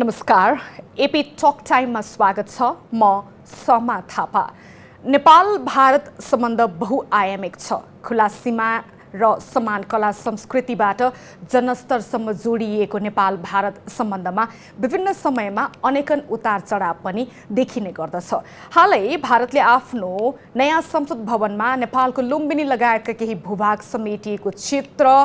नमस्कार एपी टक टाइममा स्वागत छ म समा थापा नेपाल भारत सम्बन्ध बहुआयामिक छ खुला सीमा र समान कला संस्कृतिबाट जनस्तरसम्म जोडिएको नेपाल भारत सम्बन्धमा विभिन्न समयमा अनेकन उतार चढाव पनि देखिने गर्दछ। हालै भारतले आफ्नो नयाँ संसद भवनमा नेपालको लुम्बिनी लगायतका केही भूभाग समेटिएको चित्र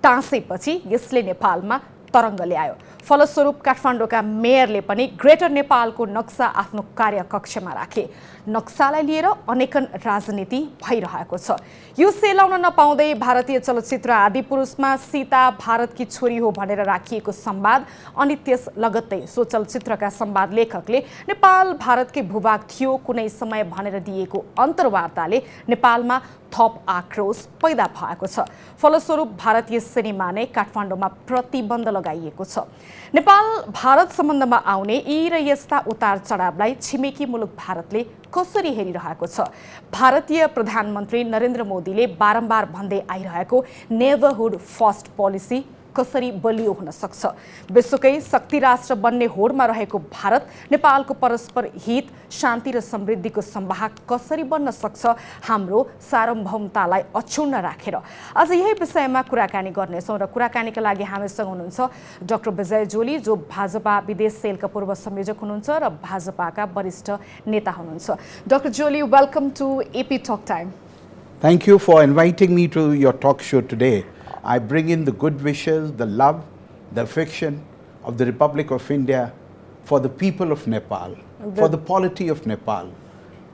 टाँसेपछि यसले नेपालमा तरङ्ग ल्यायो। फलस्वरूप काठमाडौँका मेयरले पनि ग्रेटर नेपालको नक्सा आफ्नो कार्यकक्षमा राखे। नक्सालाई लिएर अनेकन राजनीति भइरहेको छ। यो सेलाउन नपाउँदै भारतीय चलचित्र आदिपुरुषमा सीता भारतकी छोरी हो भनेर राखिएको संवाद अनि त्यस लगत्तै सो चलचित्रका संवाद लेखकले नेपाल भारतकै भूभाग थियो कुनै समय भनेर दिएको अन्तर्वार्ताले नेपालमा थप आक्रोश पैदा भएको छ। फलस्वरूप भारतीय सिनेमा नै काठमाडौँमा प्रतिबन्ध लगाइएको छ। नेपाल भारत सम्बन्धमा आउने यी र यस्ता उतार चढावलाई छिमेकी मुलुक भारतले कसरी हेरिरहेको छ? भारतीय प्रधानमन्त्री नरेन्द्र मोदीले बारम्बार भन्दै आइरहेको नेबरहुड फर्स्ट पोलिसी कसरी बलियो हुन सक्छ? विश्वकै शक्ति राष्ट्र बन्ने होडमा रहेको भारत नेपालको परस्पर हित शान्ति र समृद्धिको संवाहक कसरी बन्न सक्छ? हाम्रो सार्वभौमतालाई अक्षुण्ण राखेर आज यही विषयमा कुराकानी गर्नेछौँ र कुराकानीका लागि हामीसँग हुनुहुन्छ डाक्टर विजय जोली जो भाजपा विदेश सेलका पूर्व संयोजक हुनुहुन्छ र भाजपाका वरिष्ठ नेता हुनुहुन्छ। Doctor Joli, welcome to AP talk time. Thank you for inviting me to your talk show today. I bring in the good wishes, the love, the affection of the Republic of India for the people of Nepal, for the polity of Nepal,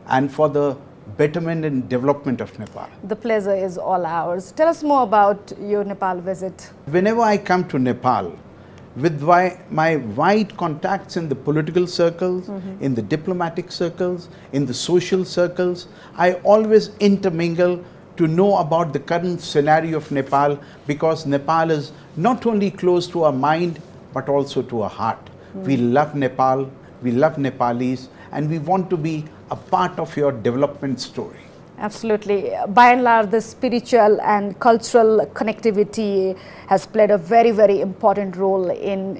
and for the betterment and development of Nepal. The pleasure is all ours. Tell us more about your Nepal visit. Whenever I come to Nepal, with my wide contacts in the political circles, in the diplomatic circles, in the social circles, I always intermingle to know about the current scenario of Nepal, because Nepal is not only close to our mind but also to our heart. We love Nepal, we love Nepalis, and we want to be a part of your development story. Absolutely. By and large, the spiritual and cultural connectivity has played a very, very important role in,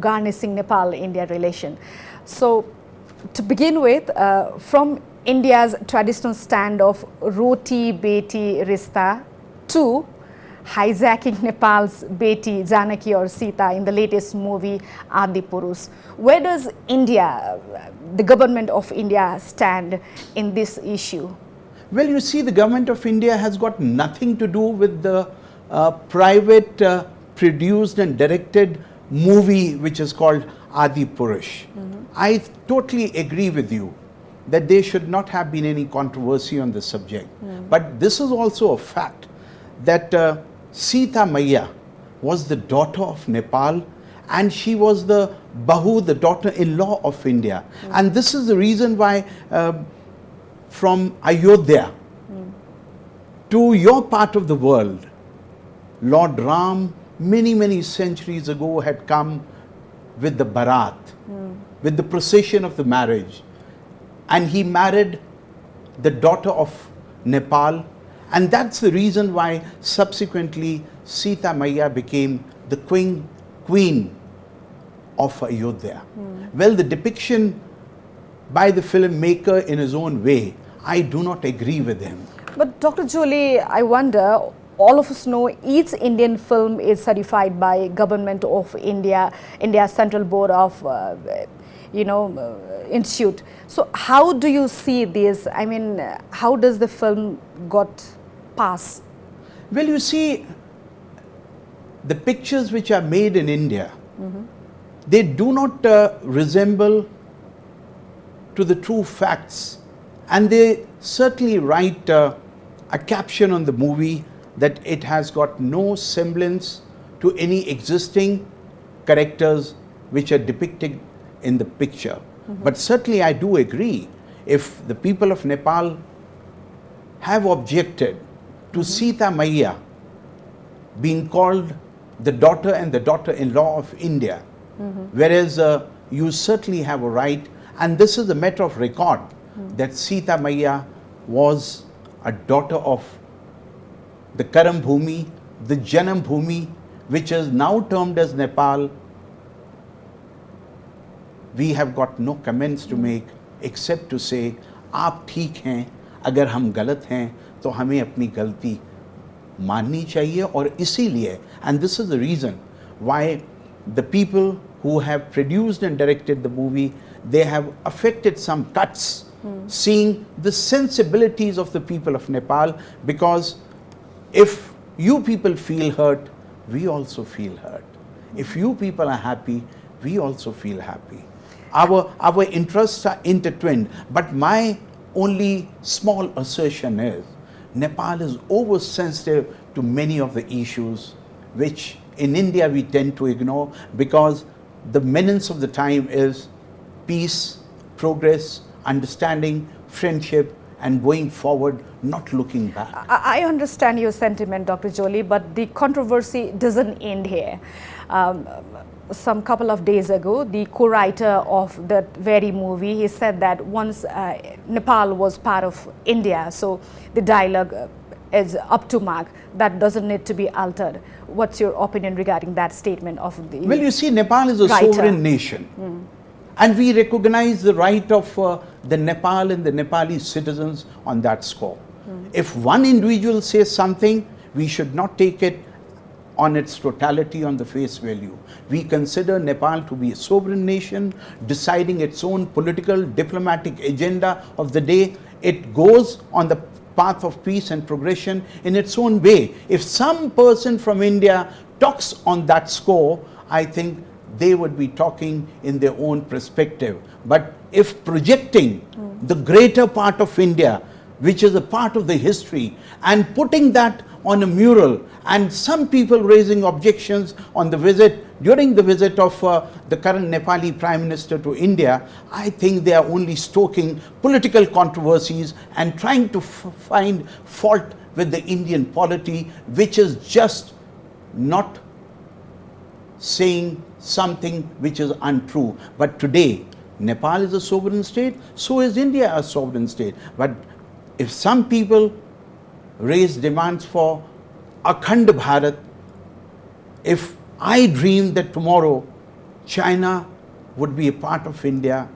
garnishing Nepal-India relation. So, to begin with, from India's traditional stand of Roti Beti Rista to hijacking Nepal's Beti Janaki or Sita in the latest movie Adipurus, where does India, the government of India, stand in this issue? Well, you see, the government of India has got nothing to do with the private produced and directed movie which is called Adipurush. I totally agree with you that there should not have been any controversy on this subject. But this is also a fact that Sita Maya was the daughter of Nepal, and she was the Bahu, the daughter-in-law of India. And this is the reason why from Ayodhya to your part of the world, Lord Ram many centuries ago had come with the Bharat, with the procession of the marriage, and he married the daughter of Nepal, and that's the reason why subsequently Sita Maya became the queen of Ayodhya. Well, the depiction by the filmmaker in his own way, I do not agree with him. But Dr. Joly, I wonder, all of us know each Indian film is certified by Government of India, India Central Board of Institute. So how do you see this? I mean, how does the film got pass? Well, you see, the pictures which are made in India, they do not resemble to the true facts, and they certainly write a caption on the movie that it has got no semblance to any existing characters which are depicted in the picture. But certainly I do agree, if the people of Nepal have objected to Sita Maya being called the daughter and the daughter-in-law of India, whereas you certainly have a right, and this is a matter of record, that Sita Maya was a daughter of the Karam Bhumi, the Janam Bhumi, which is now termed as Nepal, we have got no comments to make except to say, आप ठीक हैं, अगर हम गलत हैं तो हमें अपनी गलती माननी चाहिए और इसीलिए, and this is the reason why the people who have produced and directed the movie, they have affected some cuts, seeing the sensibilities of the people of Nepal, because if you people feel hurt, we also feel hurt. If you people are happy, we also feel happy. Our interests are intertwined, but my only small assertion is Nepal is oversensitive to many of the issues which in India we tend to ignore, because the menace of the time is peace, progress, understanding, friendship, and going forward, not looking back. I understand your sentiment, Dr. Jolly, but the controversy doesn't end here. Some couple of days ago, the co-writer of that very movie, he said that once Nepal was part of India, so the dialogue is up to mark. That doesn't need to be altered. What's your opinion regarding that statement of the Well, you see, Nepal is a sovereign nation. And we recognize the right of the Nepal and the Nepali citizens on that score. If one individual says something, we should not take it on its totality on the face value. We consider Nepal to be a sovereign nation, deciding its own political, diplomatic agenda of the day. It goes on the path of peace and progression in its own way. If some person from India talks on that score, I think they would be talking in their own perspective. But if projecting the greater part of India, which is a part of the history, and putting that on a mural, and some people raising objections on the visit, during the visit of the current Nepali Prime Minister to India, I think they are only stoking political controversies and trying to find fault with the Indian polity, which is just not saying something which is untrue. But today, Nepal is a sovereign state, so is India a sovereign state. But if some people raise demands for Akanda Bharat, if I dream that tomorrow China would be a part of India,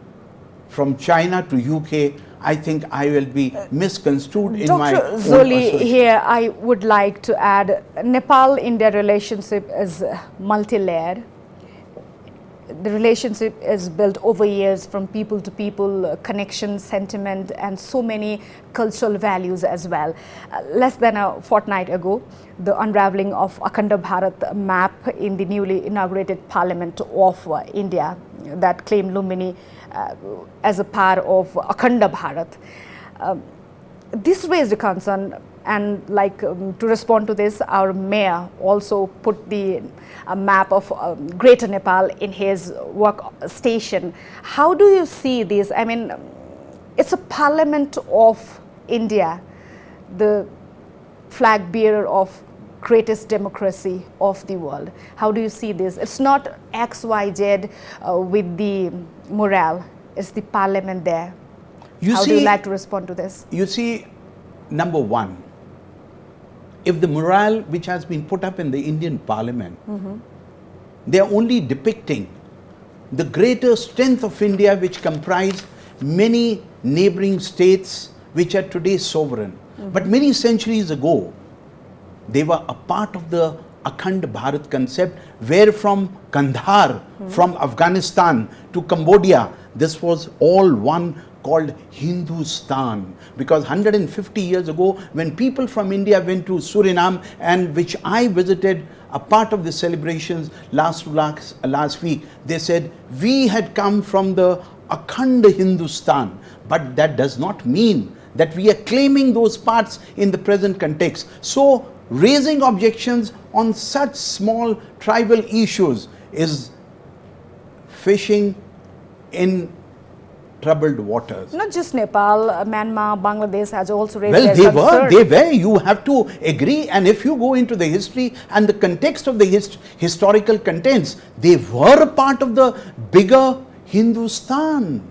from China to UK, I think I will be misconstrued in my own Dr. Jolly, assertion. here I would like to add, Nepal-India relationship is multi-layered. The relationship is built over years from people to people, connection, sentiment, and so many cultural values as well. Less than a fortnight ago, the unraveling of Akanda Bharat map in the newly inaugurated Parliament of India that claimed Lumbini as a part of Akanda Bharat. This raised a concern, and to respond to this, our mayor also put the map of Greater Nepal in his workstation. How do you see this? I mean, it's a parliament of India, the flag bearer of greatest democracy of the world. How do you see this? It's not XYZ with the morale, it's the parliament there. How do you like to respond to this? You see, number one, if the morale which has been put up in the Indian Parliament, they are only depicting the greater strength of India, which comprise many neighboring states which are today sovereign. But many centuries ago, they were a part of the Akanda Bharat concept, where from Kandahar, from Afghanistan to Cambodia, this was all one called Hindustan. Because 150 years ago, when people from India went to Suriname, and which I visited a part of the celebrations last week, they said, we had come from the Akhanda Hindustan. But that does not mean that we are claiming those parts in the present context. So raising objections on such small tribal issues is fishing in troubled waters. Not just Nepal, Myanmar, Bangladesh has also raised Well, their concern. they were. You have to agree. And if you go into the history and the context of the historical contents, they were a part of the bigger Hindustan.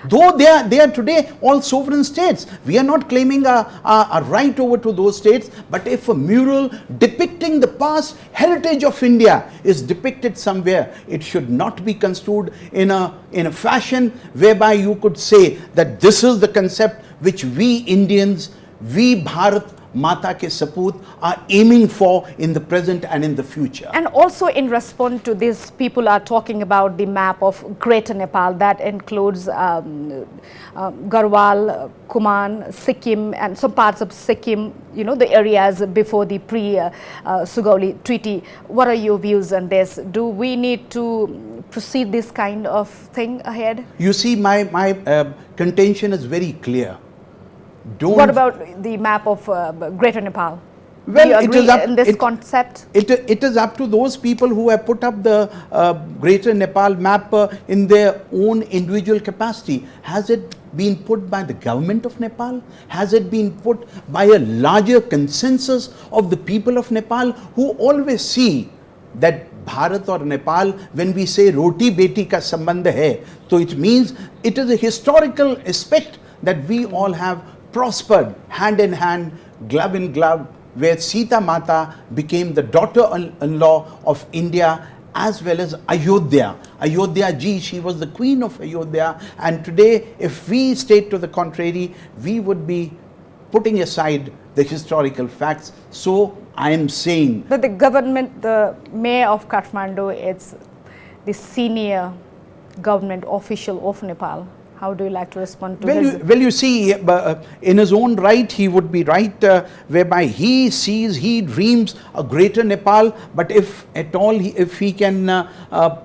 Though they are today all sovereign states. We are not claiming a right over to those states, but if a mural depicting the past heritage of India is depicted somewhere, it should not be construed in a fashion whereby you could say that this is the concept which we Indians, we Bharat Mata ke Saput are aiming for in the present and in the future. And also in response to this, people are talking about the map of Greater Nepal that includes Garhwal, Kumaon, Sikkim and some parts of Sikkim, you know, the areas before the pre-Sugauli Treaty. What are your views on this? Do we need to proceed this kind of thing ahead? You see, my contention is very clear. What about the map of Greater Nepal? Well, Do you agree in this concept? It is up to those people who have put up the Greater Nepal map in their own individual capacity. Has it been put by the government of Nepal? Has it been put by a larger consensus of the people of Nepal who always see that Bharat or Nepal, when we say roti beti ka sambandh hai, so it means it is a historical aspect that we all have prospered hand in hand, glove in glove, where Sita Mata became the daughter-in-law of India as well as Ayodhya. Ayodhya ji, she was the queen of Ayodhya, and today if we state to the contrary, we would be putting aside the historical facts. So I am saying that the government, the mayor of Kathmandu, it's the senior government official of Nepal. How do you like to respond to this? Well, you see, in his own right, he would be right, whereby he sees, he dreams a greater Nepal, but if at all, if he can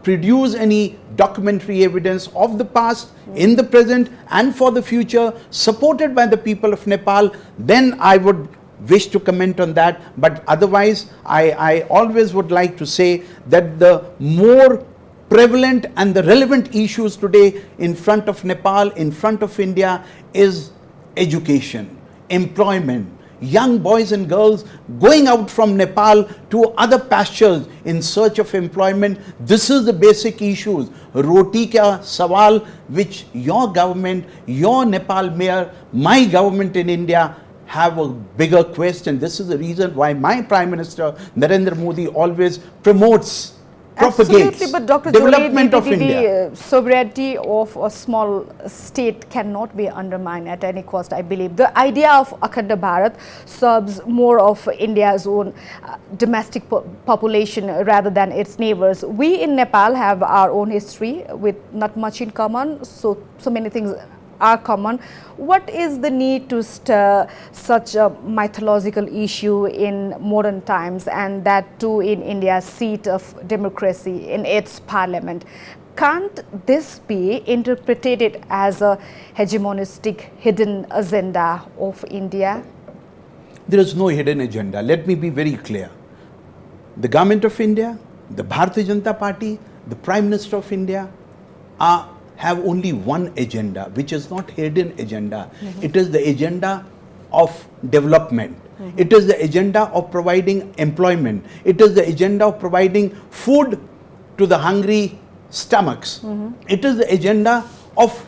produce any documentary evidence of the past, in the present and for the future, supported by the people of Nepal, then I would wish to comment on that. But otherwise, I always would like to say that the more prevalent and the relevant issues today in front of Nepal, in front of India, is education, employment, young boys and girls going out from Nepal to other pastures in search of employment. This is the basic issues. Roti ka sawal, which your government, your Nepal mayor, my government in India have a bigger quest, and this is the reason why my Prime Minister Narendra Modi always promotes, propagates absolutely, but Dr. development Jolly, of India. The sovereignty of a small state cannot be undermined at any cost, I believe. The idea of Akanda Bharat serves more of India's own domestic population rather than its neighbors. We in Nepal have our own history with not much in common, so many things are common. What is the need to stir such a mythological issue in modern times, and that too in India's seat of democracy, in its parliament? Can't this be interpreted as a hegemonistic hidden agenda of India? There is no hidden agenda. Let me be very clear. The government of India, the Bharatiya Janata Party, the Prime Minister of India have only one agenda, which is not hidden agenda. It is the agenda of development. It is the agenda of providing employment. It is the agenda of providing food to the hungry stomachs. It is the agenda of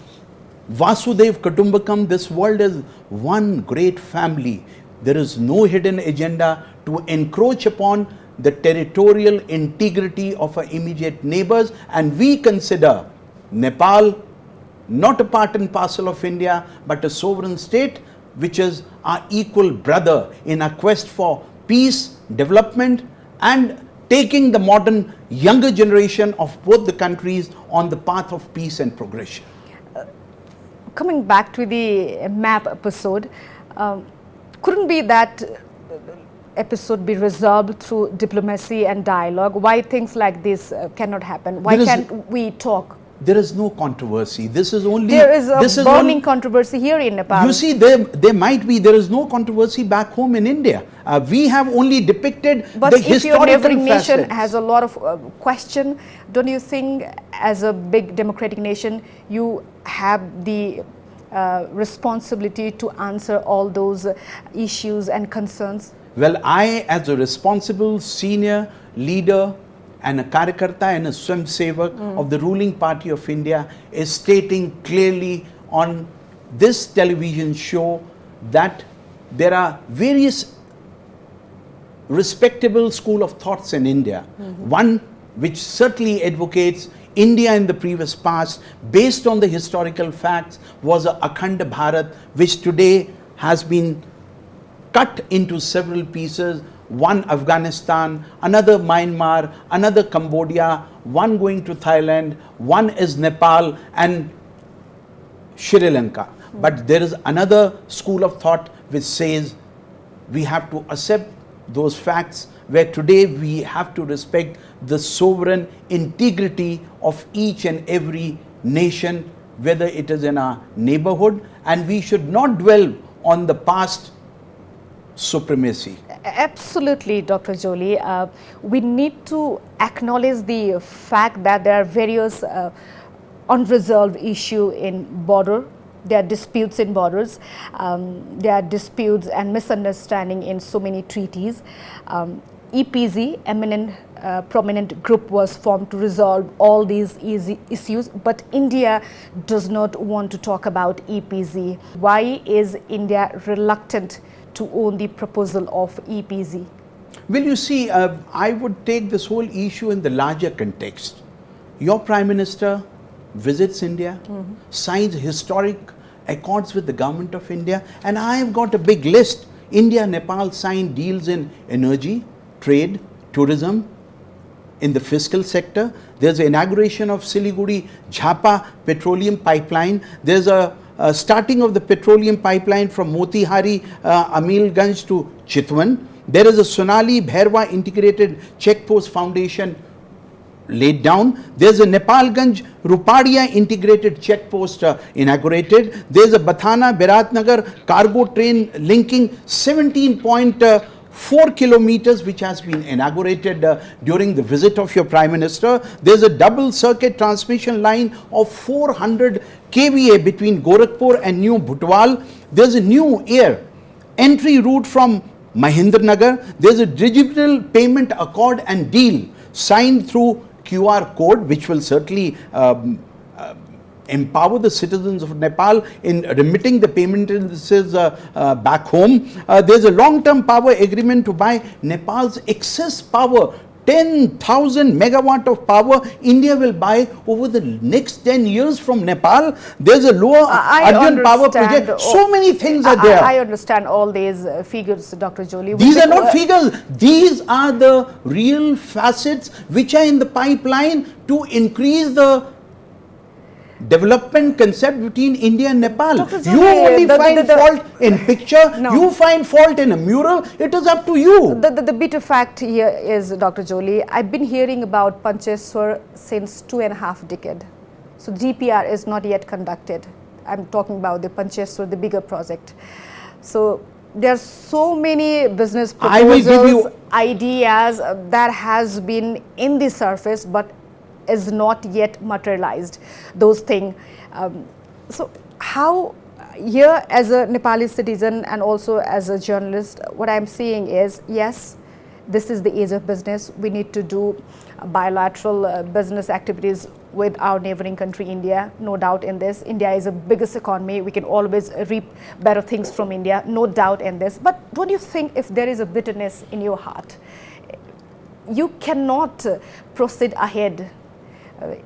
Vasudev Kutumbakam. This world is one great family. There is no hidden agenda to encroach upon the territorial integrity of our immediate neighbors, and we consider Nepal not a part and parcel of India, but a sovereign state which is our equal brother in our quest for peace, development, and taking the modern younger generation of both the countries on the path of peace and progression. Coming back to the map episode, couldn't be that episode be resolved through diplomacy and dialogue? Why things like this cannot happen? Why can't we talk? There is no controversy. This is only... There is a burning controversy here in Nepal. You see, there might be, there is no controversy back home in India. We have only depicted the historical facets. But if your neighboring nation has a lot of question, don't you think as a big democratic nation, you have the responsibility to answer all those issues and concerns? Well, I, as a responsible senior leader and a Karyakarta and a Swamsevak of the ruling party of India, is stating clearly on this television show that there are various respectable school of thoughts in India. One which certainly advocates India in the previous past, based on the historical facts, was a Akanda Bharat, which today has been cut into several pieces. One Afghanistan, another Myanmar, another Cambodia, one going to Thailand, one is Nepal and Sri Lanka. But there is another school of thought which says we have to accept those facts, where today we have to respect the sovereign integrity of each and every nation, whether it is in our neighborhood, and we should not dwell on the past supremacy. Absolutely, Dr. Jolly. We need to acknowledge the fact that there are various unresolved issues in border. There are disputes in borders. There are disputes and misunderstanding in so many treaties. EPZ, eminent prominent group, was formed to resolve all these issues, but India does not want to talk about EPZ. Why is India reluctant to own the proposal of EPZ? Well, you see, I would take this whole issue in the larger context. Your Prime Minister visits India, signs historic accords with the government of India, and I have got a big list. India and Nepal signed deals in energy, trade, tourism, in the fiscal sector. There's the inauguration of Siliguri Jhapa petroleum pipeline. There's a starting of the petroleum pipeline from Motihari, Amilganj to Chitwan. There is a Sonali Bhairwa integrated check post foundation laid down. There's a Nepalganj Rupadia integrated check post inaugurated. There's a Bathana Biratnagar cargo train linking 17.4 kilometers which has been inaugurated during the visit of your Prime Minister. There's a double circuit transmission line of 400 kVA between Gorakhpur and New Bhutwal. There's a new air entry route from Mahendranagar. There's a digital payment accord and deal signed through QR code, which will certainly empower the citizens of Nepal in remitting the payments back home. There's a long-term power agreement to buy Nepal's excess power. 10,000 megawatt of power India will buy over the next 10 years from Nepal. There's a lower Arjun power project. So many things are there. I understand all these figures, Dr. Jolly. These are not figures. These are the real facets which are in the pipeline to increase the development concept between India and Nepal. You only find fault in picture, you find fault in a mural, it is up to you. The bitter fact here is, Dr. Jolly, I've been hearing about Pancheshwar since 2.5 decades. So DPR is not yet conducted. I'm talking about the Pancheshwar, the bigger project. So there are so many business proposals, ideas that has been in the surface, but is not yet materialized, those things. So how, here as a Nepali citizen and also as a journalist, what I'm seeing is, yes, this is the age of business. We need to do bilateral business activities with our neighboring country, India. No doubt in this. India is the biggest economy. We can always reap better things from India. No doubt in this. But don't you think if there is a bitterness in your heart, you cannot proceed ahead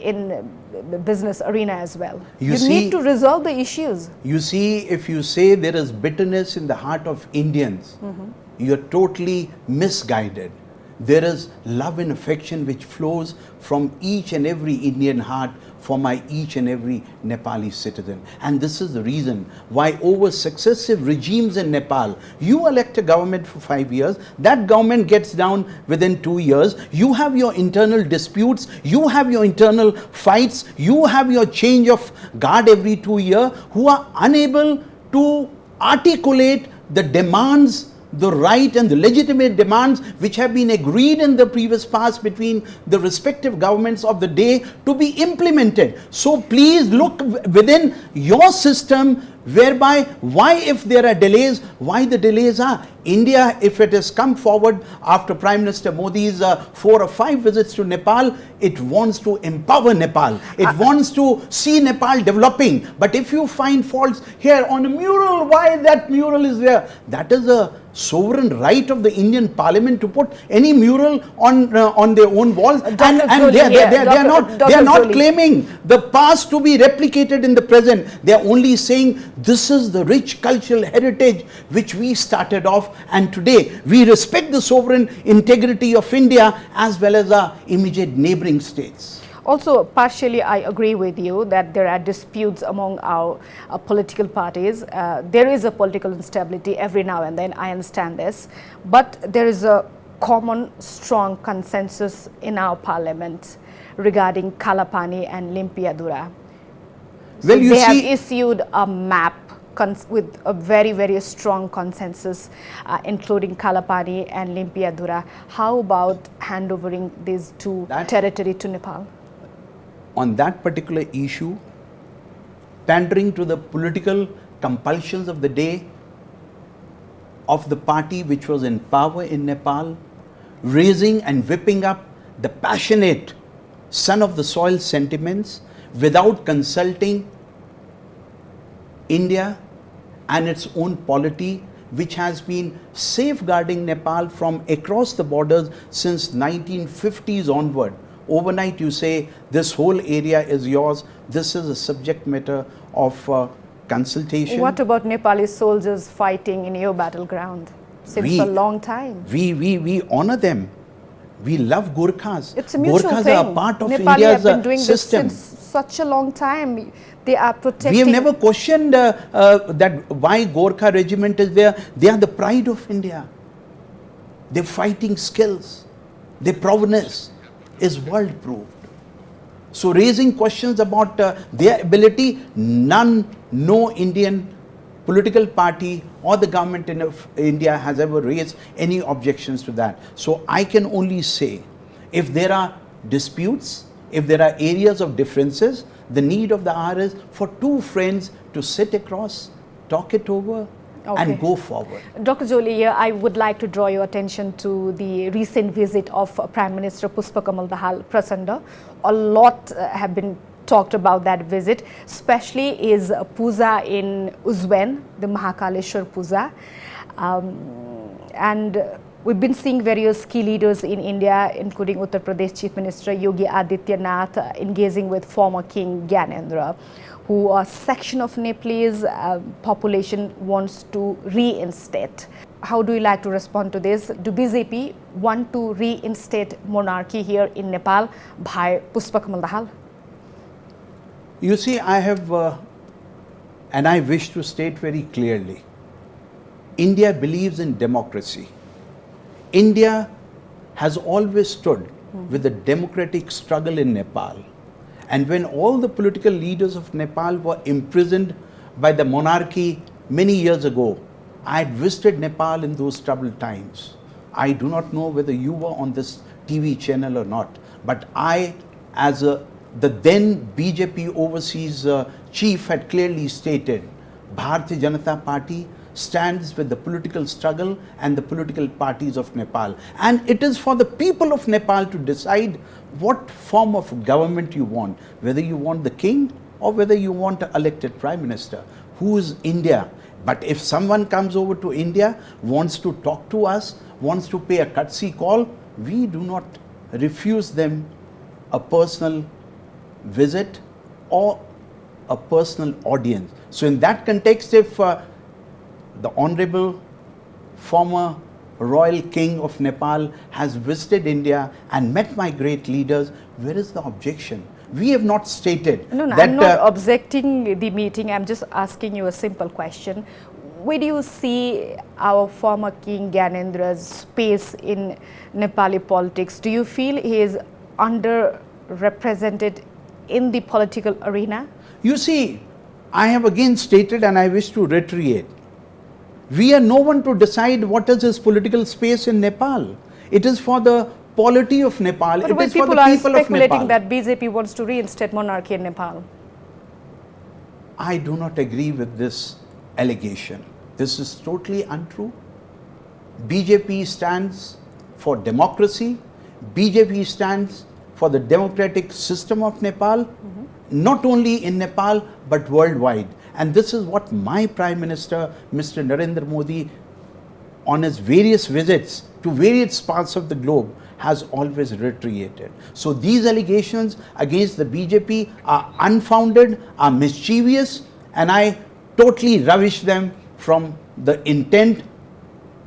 in the business arena as well? You need to resolve the issues. You see, if you say there is bitterness in the heart of Indians, you're totally misguided. There is love and affection which flows from each and every Indian heart for my each and every Nepali citizen. And this is the reason why over successive regimes in Nepal, you elect a government for 5 years, that government gets down within 2 years, you have your internal disputes, you have your internal fights, you have your change of guard every 2 years, who are unable to articulate the demands, the right and the legitimate demands which have been agreed in the previous past between the respective governments of the day to be implemented. So please look within your system, whereby why if there are delays, why the delays are. India, if it has come forward after Prime Minister Modi's 4 or 5 visits to Nepal, it wants to empower Nepal. It wants to see Nepal developing. But if you find faults here on a mural, why that mural is there? That is a sovereign right of the Indian Parliament to put any mural on their own walls. And they are not claiming the past to be replicated in the present. They are only saying this is the rich cultural heritage which we started off, and today we respect the sovereign integrity of India as well as our immediate neighboring states. Also, partially I agree with you that there are disputes among our political parties. There is a political instability every now and then, I understand this, but there is a common strong consensus in our parliament regarding Kalapani and Limpiadura. So well, they have issued a map with a very, very strong consensus, including Kalapani and Limpiadura. How about handovering these two territory to Nepal? On that particular issue, pandering to the political compulsions of the day of the party which was in power in Nepal, raising and whipping up the passionate son of the soil sentiments without consulting India and its own polity, which has been safeguarding Nepal from across the borders since 1950s onward. Overnight you say this whole area is yours. This is a subject matter of consultation. What about Nepali soldiers fighting in your battleground since a long time? We honor them. We love Gorkhas. It's a mutual Gorkhas thing. are a part of Nepali India's have been doing system. this since such a long time. They are protecting. We have never questioned that why Gorkha regiment is there. They are the pride of India. Their fighting skills, their prowess is world proved. So raising questions about their ability, no Indian political party or the government of India has ever raised any objections to that. So I can only say, if there are disputes, if there are areas of differences, the need of the hour is for two friends to sit across, talk it over, and go forward. Dr. Jolly, here I would like to draw your attention to the recent visit of Prime Minister Pushpa Kamal Dahal Prachanda. A lot have been talked about that visit, especially is puja in Ujjain, the Mahakaleshwar puja. And we've been seeing various key leaders in India, including Uttar Pradesh Chief Minister Yogi Adityanath, engaging with former King Gyanendra, who a section of Nepalese population wants to reinstate. How do you like to respond to this? Do BJP want to reinstate monarchy here in Nepal by Pushpa Kamal Dahal? You see, I have, and I wish to state very clearly, India believes in democracy. India has always stood with the democratic struggle in Nepal. And when all the political leaders of Nepal were imprisoned by the monarchy many years ago, I had visited Nepal in those troubled times. I do not know whether you were on this TV channel or not, but I, as the then BJP overseas chief, had clearly stated, Bharatiya Janata Party stands with the political struggle and the political parties of Nepal. And it is for the people of Nepal to decide what form of government you want, whether you want the king or whether you want an elected prime minister. Who is India? But if someone comes over to India, wants to talk to us, wants to pay a courtesy call, we do not refuse them a personal visit or a personal audience. So in that context, if the Honorable former Royal King of Nepal has visited India and met my great leaders, where is the objection? We have not stated No, that... I'm not objecting the meeting. I'm just asking you a simple question. Where do you see our former King Gyanendra's space in Nepali politics? Do you feel he is underrepresented in the political arena? You see, I have again stated and I wish to reiterate, we are no one to decide what is his political space in Nepal. It is for the polity of Nepal. But it is for the people are people of speculating Nepal. that BJP wants to reinstate monarchy in Nepal. I do not agree with this allegation. This is totally untrue. BJP stands for democracy. BJP stands for the democratic system of Nepal, not only in Nepal but worldwide. And this is what my Prime Minister, Mr. Narendra Modi, on his various visits to various parts of the globe, has always reiterated. So these allegations against the BJP are unfounded, are mischievous, and I totally rubbish them from the intent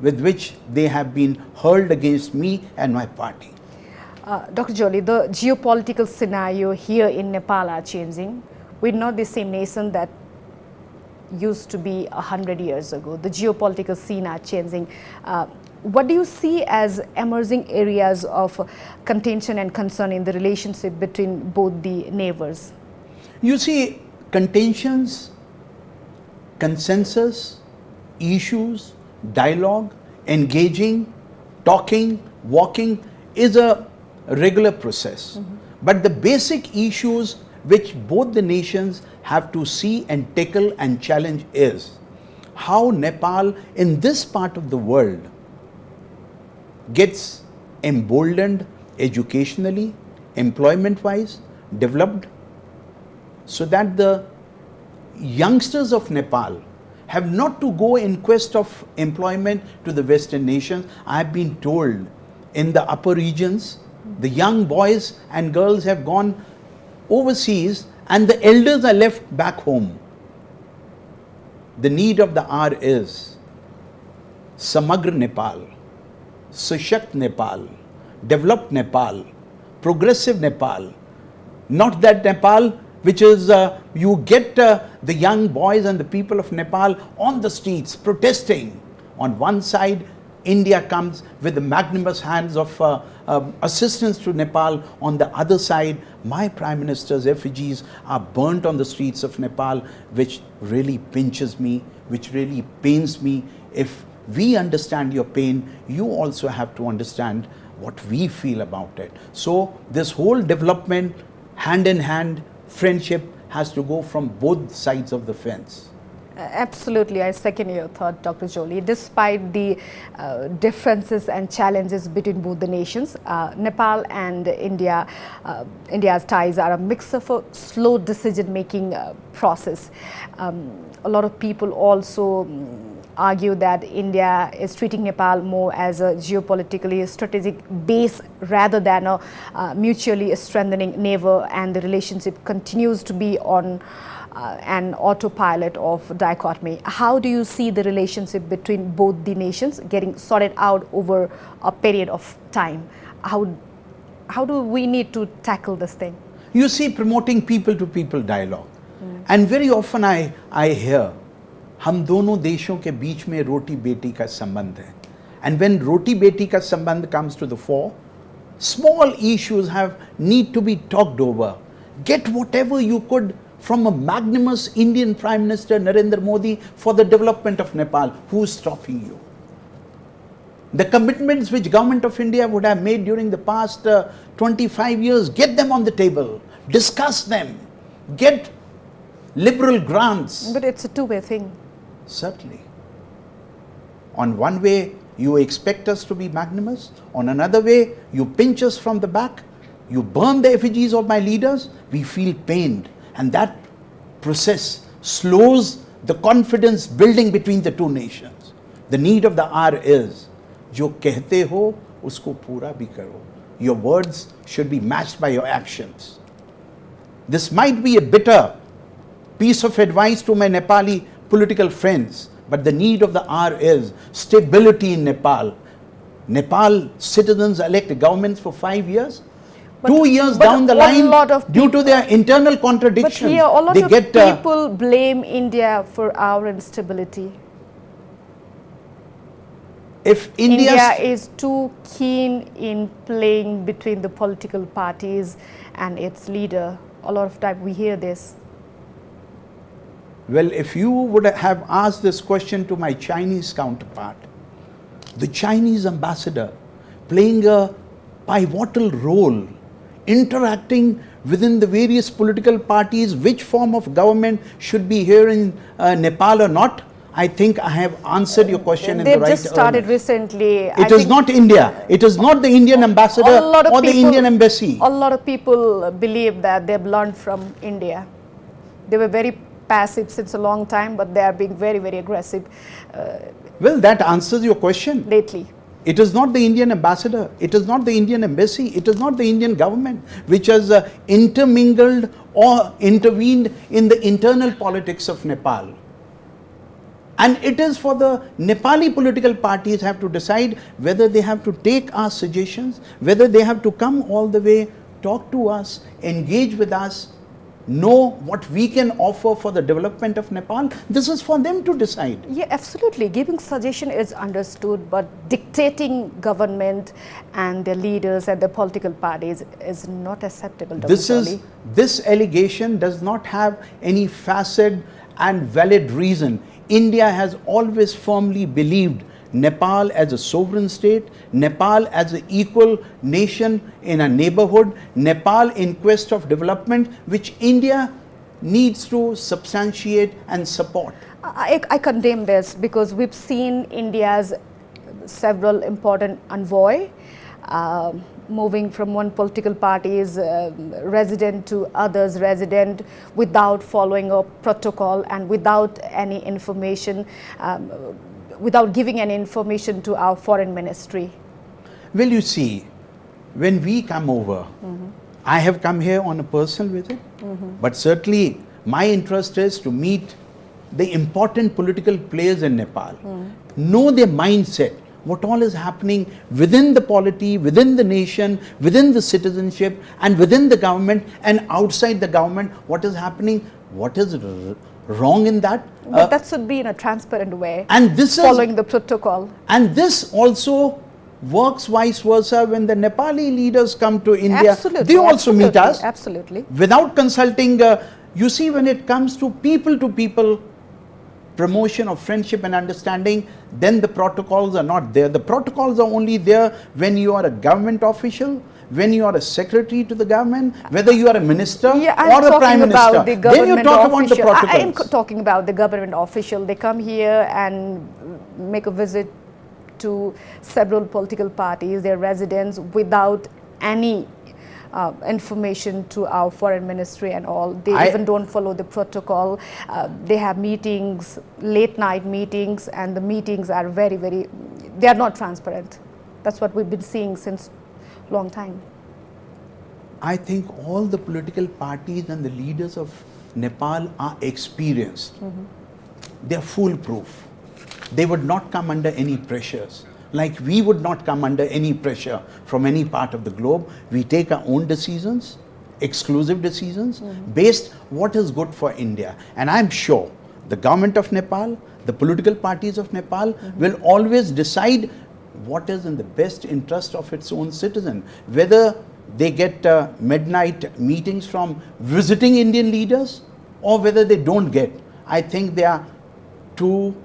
with which they have been hurled against me and my party. Dr. Jolly, the geopolitical scenario here in Nepal are changing. We're not the same nation that used to be 100 years ago. The geopolitical scene are changing. What do you see as emerging areas of contention and concern in the relationship between both the neighbors? You see, contentions, consensus, issues, dialogue, engaging, talking, walking is a regular process. But the basic issues which both the nations have to see and tackle and challenge is how Nepal in this part of the world gets emboldened educationally, employment-wise, developed, so that the youngsters of Nepal have not to go in quest of employment to the Western nations. I have been told in the upper regions, the young boys and girls have gone overseas and the elders are left back home. The need of the hour is Samagra Nepal, Sashakt Nepal, developed Nepal, progressive Nepal, not that Nepal which is you get the young boys and the people of Nepal on the streets protesting. On one side, India comes with the magnanimous hands of assistance to Nepal. On the other side, my Prime Minister's effigies are burnt on the streets of Nepal, which really pinches me, which really pains me. If we understand your pain, you also have to understand what we feel about it. So this whole development, hand in hand, friendship has to go from both sides of the fence. Absolutely, I second your thought, Dr. Jolly. Despite the differences and challenges between both the nations, Nepal and India, India's ties are a mix of a slow decision-making process. A lot of people also argue that India is treating Nepal more as a geopolitically strategic base rather than a mutually strengthening neighbor, and the relationship continues to be on an autopilot of dichotomy. How do you see the relationship between both the nations getting sorted out over a period of time? How do we need to tackle this thing? You see, promoting people-to-people dialogue. And very often I hear, हम दोनों देशों के बीच में रोटी बेटी का संबंध है. And when roti beti ka sambandh comes to the fore, small issues need to be talked over. Get whatever you could from a magnanimous Indian Prime Minister Narendra Modi for the development of Nepal. Who's stopping you? The commitments which Government of India would have made during the past 25 years, get them on the table, discuss them, get liberal grants. But it's a two-way thing. Certainly. On one way, you expect us to be magnanimous. On another way, you pinch us from the back. You burn the effigies of my leaders. We feel pained. And that process slows the confidence building between the two nations. The need of the hour is, जो कहते हो उसको पूरा भी करो. Your words should be matched by your actions. This might be a bitter piece of advice to my Nepali political friends, but the need of the hour is stability in Nepal. Nepal citizens elect governments for 5 years. 2 years down the line, due to their internal contradictions, but here a lot of people blame India for our instability. If India is too keen in playing between the political parties and its leader, a lot of time we hear this. Well, if you would have asked this question to my Chinese counterpart, the Chinese ambassador playing a pivotal role interacting within the various political parties, which form of government should be here in Nepal or not. I think I have answered your question in the right They've just started earnest. recently. It is not India. It is not the Indian ambassador or the Indian embassy. A lot of people believe that they've learned from India. They were very passive since a long time, but they are being very, very aggressive Well, that answers your question. lately. It is not the Indian ambassador, it is not the Indian embassy, it is not the Indian government which has intermingled or intervened in the internal politics of Nepal. And it is for the Nepali political parties have to decide whether they have to take our suggestions, whether they have to come all the way, talk to us, engage with us, know what we can offer for the development of Nepal. This is for them to decide. Yeah, absolutely. Giving suggestion is understood, but dictating government and their leaders and their political parties is not acceptable. Dr. Jolly. This allegation does not have any facet and valid reason. India has always firmly believed Nepal as a sovereign state, Nepal as an equal nation in a neighborhood, Nepal in quest of development, which India needs to substantiate and support. I condemn this because we've seen India's several important envoy moving from one political party's resident to others resident without following a protocol and without any information, without giving any information to our foreign ministry. Well, you see, when we come over, I have come here on a personal visit, but certainly my interest is to meet the important political players in Nepal, know their mindset, what all is happening within the polity, within the nation, within the citizenship, and within the government and outside the government, what is happening, what is wrong in that. But that should be in a transparent way, and this following the protocol. And this also works vice versa when the Nepali leaders come to India. Absolutely, they also meet us. Absolutely. Without consulting, you see, when it comes to people promotion of friendship and understanding, then the protocols are not there. The protocols are only there when you are a government official, when you are a secretary to the government, whether you are a minister or a prime minister. Then you talk about the protocols. I am talking about the government official. They come here and make a visit to several political parties, their residents, without any information to our foreign ministry and all. They even don't follow the protocol. They have meetings, late night meetings, and the meetings are very, they are not transparent. That's what we've been seeing since long time. I think all the political parties and the leaders of Nepal are experienced. They are foolproof. They would not come under any pressures. Like we would not come under any pressure from any part of the globe. We take our own decisions, exclusive decisions, based what is good for India. And I'm sure the government of Nepal, the political parties of Nepal will always decide what is in the best interest of its own citizen. Whether they get midnight meetings from visiting Indian leaders or whether they don't get. I think they are too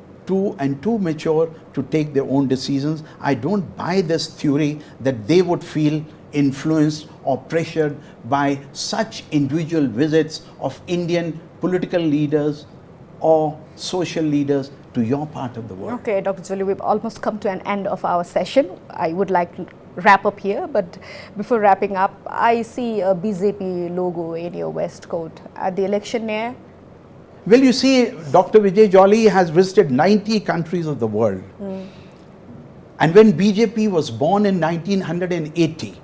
mature to take their own decisions. I don't buy this theory that they would feel influenced or pressured by such individual visits of Indian political leaders or social leaders to your part of the world. Okay, Dr. Jolly, we've almost come to an end of our session. I would like to wrap up here, but before wrapping up, I see a BJP logo in your waistcoat. At the election near? Well, you see, Dr. Vijay Jolly has visited 90 countries of the world. And when BJP was born in 1980,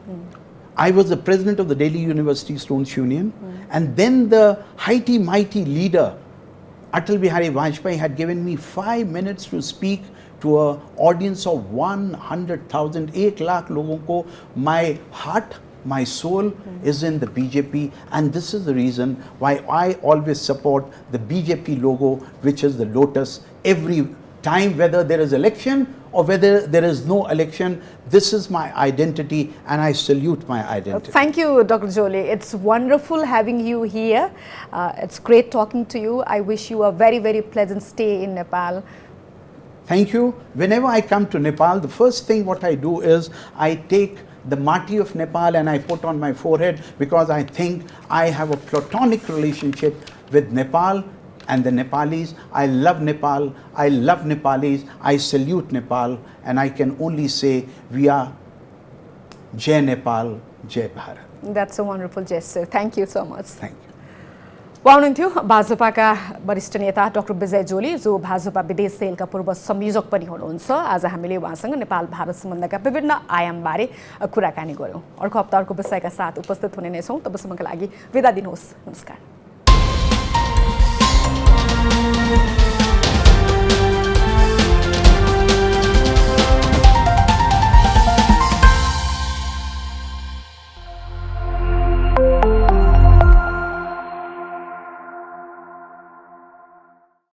I was the president of the Delhi University Students' Union. And then the mighty leader, Atal Bihari Vajpayee, had given me 5 minutes to speak to an audience of 100,000, 8 lakh logon ko. My heart, my soul is in the BJP, and this is the reason why I always support the BJP logo, which is the lotus. Every time, whether there is election or whether there is no election, this is my identity, and I salute my identity. Thank you, Dr. Jolly. It's wonderful having you here. It's great talking to you. I wish you a very pleasant stay in Nepal. Thank you. Whenever I come to Nepal, the first thing what I do is I take the Mati of Nepal and I put on my forehead because I think I have a platonic relationship with Nepal and the Nepalis. I love Nepal. I love Nepalis. I salute Nepal. And I can only say we are Jai Nepal, Jai Bharat. That's a wonderful gesture. Thank you so much. Thank you. उहाँ हुनुहुन्थ्यो भाजपाका वरिष्ठ नेता doctor विजय जोली जो भाजपा विदेश सेलका पूर्व संयोजक पनि हुनुहुन्छ। आज हामीले उहाँसँग नेपाल भारत सम्बन्धका विभिन्न आयामबारे कुराकानी गर्यौं। अर्को हप्ता अर्को विषयका साथ उपस्थित हुने नै छौं। तबसम्मका लागि बिदा दिनुहोस्। नमस्कार।